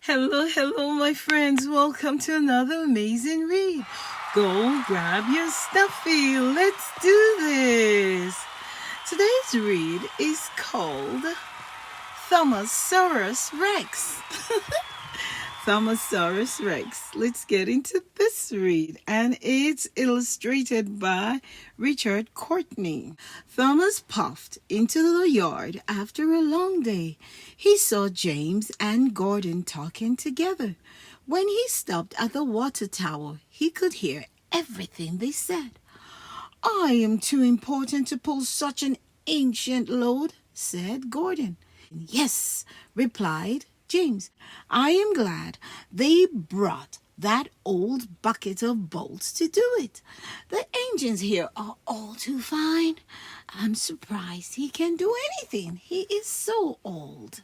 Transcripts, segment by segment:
Hello, hello, my friends. Welcome to another amazing read. Go grab your stuffy. Let's do this. Today's read is called Thomas Saurus Rex. Thomas Saurus Rex. Let's get into this read. And it's illustrated by Richard Courtney. Thomas puffed into the yard after a long day. He saw James and Gordon talking together. When he stopped at the water tower, he could hear everything they said. "I am too important to pull such an ancient load," said Gordon. "Yes," replied James. "I am glad they brought that old bucket of bolts to do it. The engines here are all too fine. I'm surprised he can do anything. He is so old."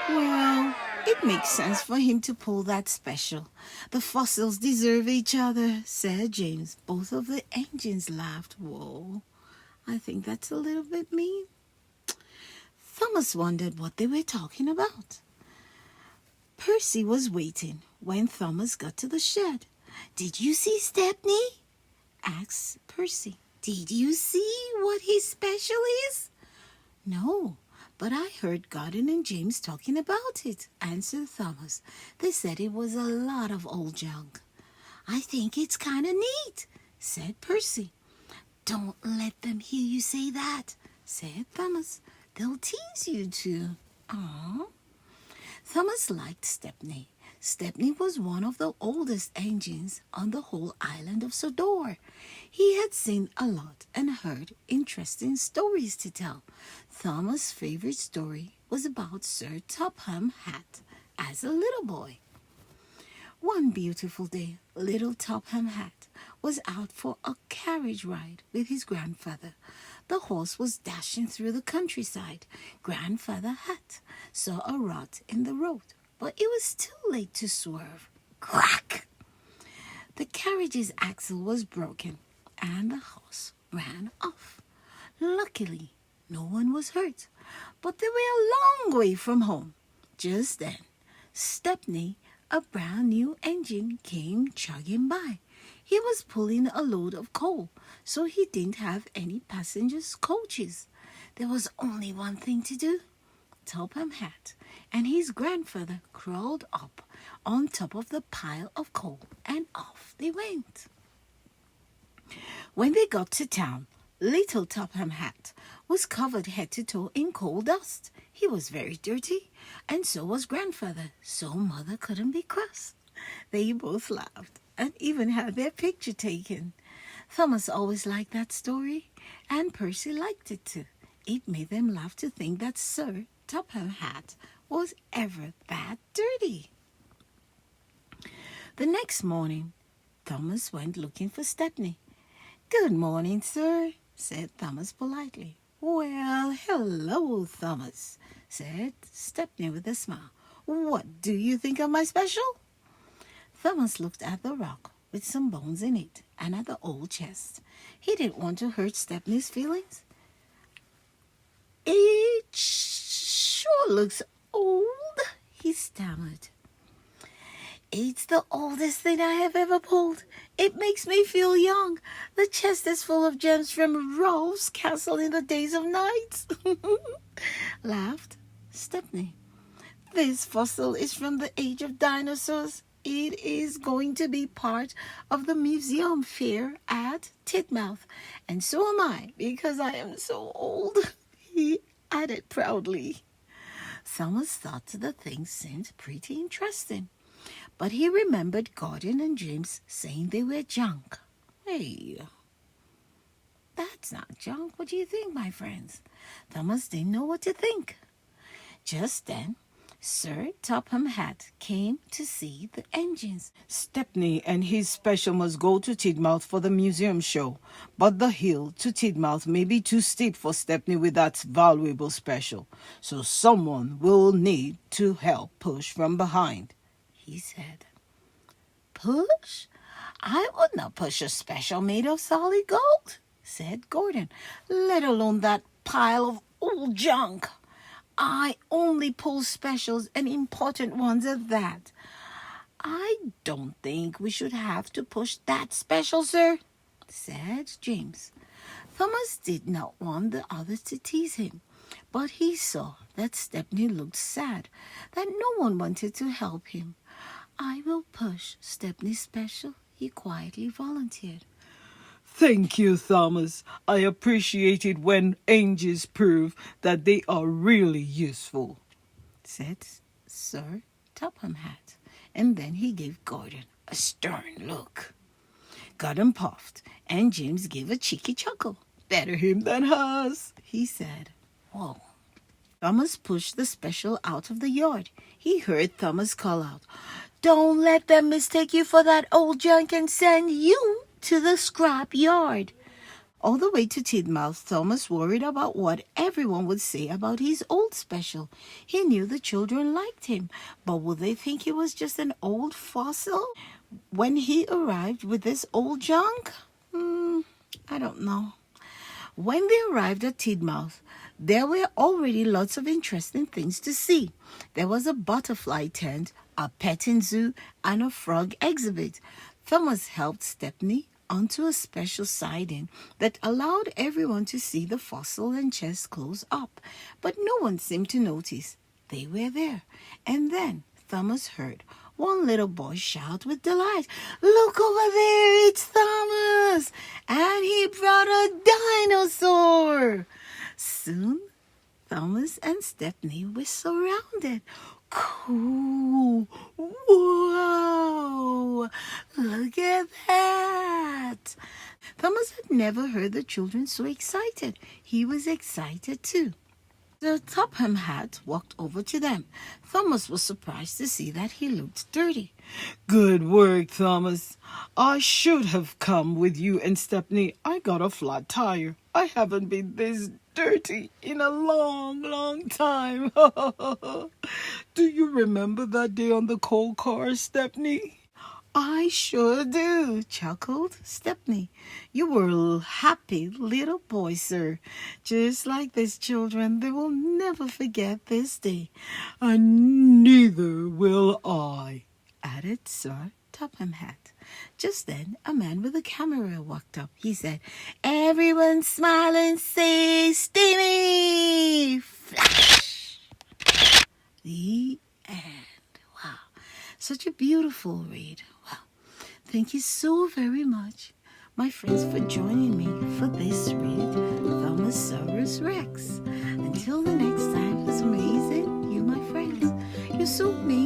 "Well, it makes sense for him to pull that special. The fossils deserve each other," said James. Both of the engines laughed. "Whoa, I think that's a little bit mean." Thomas wondered what they were talking about. Percy was waiting when Thomas got to the shed. "Did you see Stepney?" asked Percy. "Did you see what his special is?" "No, but I heard Gordon and James talking about it," answered Thomas. "They said it was a lot of old junk." "I think it's kind of neat," said Percy. "Don't let them hear you say that," said Thomas. "They'll tease you too." Aww. Thomas liked Stepney. Stepney was one of the oldest engines on the whole island of Sodor. He had seen a lot and heard interesting stories to tell. Thomas' favorite story was about Sir Topham Hatt as a little boy. One beautiful day, little Topham Hatt was out for a carriage ride with his grandfather. The horse was dashing through the countryside. Grandfather Hatt saw a rut in the road, but it was too late to swerve. Crack! The carriage's axle was broken, and the horse ran off. Luckily, no one was hurt, but they were a long way from home. Just then, Stepney, a brand new engine, came chugging by. He was pulling a load of coal, so he didn't have any passengers' coaches. There was only one thing to do. Topham Hatt and his grandfather crawled up on top of the pile of coal, and off they went. When they got to town, little Topham Hatt was covered head to toe in coal dust. He was very dirty, and so was grandfather, so mother couldn't be cross. They both laughed and even had their picture taken. Thomas always liked that story, and Percy liked it too. It made them laugh to think that Sir Topham Hatt was ever that dirty. The next morning, Thomas went looking for Stepney. "Good morning, sir," said Thomas politely. "Well, hello, Thomas," said Stepney with a smile. "What do you think of my special?" Thomas looked at the rock with some bones in it and at the old chest. He didn't want to hurt Stepney's feelings. "It sure looks old," he stammered. "It's the oldest thing I have ever pulled. It makes me feel young. The chest is full of gems from Rolf's castle in the days of knights," laughed Stepney. "This fossil is from the age of dinosaurs. It is going to be part of the museum fair at Tidmouth, and so am I, because I am so old," he added proudly. Thomas thought the thing seemed pretty interesting, but he remembered Gordon and James saying they were junk. Hey, that's not junk. What do you think, my friends? Thomas didn't know what to think. Just then, Sir Topham Hatt came to see the engines. "Stepney and his special must go to Tidmouth for the museum show, but the hill to Tidmouth may be too steep for Stepney with that valuable special, so someone will need to help push from behind," he said. "Push? I would not push a special made of solid gold," said Gordon, "let alone that pile of old junk. I only pull specials and important ones at that. I don't think we should have to push that special, sir, said James. Thomas did not want the others to tease him, but he saw that Stepney looked sad, that no one wanted to help him. I will push Stepney's special, he quietly volunteered. Thank you, Thomas. I appreciate it when angels prove that they are really useful, said Sir Topham Hatt, and then he gave Gordon a stern look. Gordon puffed, and James gave a cheeky chuckle. Better him than hers, he said. Whoa. Thomas pushed the special out of the yard. He heard Thomas call out, "Don't let them mistake you for that old junk and send you to the scrap yard." All the way to Tidmouth, Thomas worried about what everyone would say about his old special. He knew the children liked him, but would they think he was just an old fossil when he arrived with this old junk? I don't know. When they arrived at Tidmouth, there were already lots of interesting things to see. There was a butterfly tent, a petting zoo, and a frog exhibit. Thomas helped Stepney onto a special siding that allowed everyone to see the fossil and chest close up, but no one seemed to notice. They were there. And then Thomas heard one little boy shout with delight, "Look over there, it's Thomas! And he brought a dinosaur!" Soon, Thomas and Stepney were surrounded. Cool! Whoa! Look at that! Thomas had never heard the children so excited. He was excited too. The Topham Hatt walked over to them. Thomas was surprised to see that he looked dirty. Good work, Thomas. I should have come with you and Stepney. I got a flat tire. I haven't been this dirty in a long, long time. Do you remember that day on the coal car, Stepney? I sure do, chuckled Stepney. You were a happy little boy, sir. Just like these children, they will never forget this day. And neither will I, added Sir Topham Hatt. Just then, a man with a camera walked up. He said, "Everyone smile and say, steamy!" Flash! The end. Wow. Such a beautiful read. Wow. Thank you so very much, my friends, for joining me for this read, Thomas Saurus Rex. Until the next time, it's amazing, you, my friends. You're so amazing.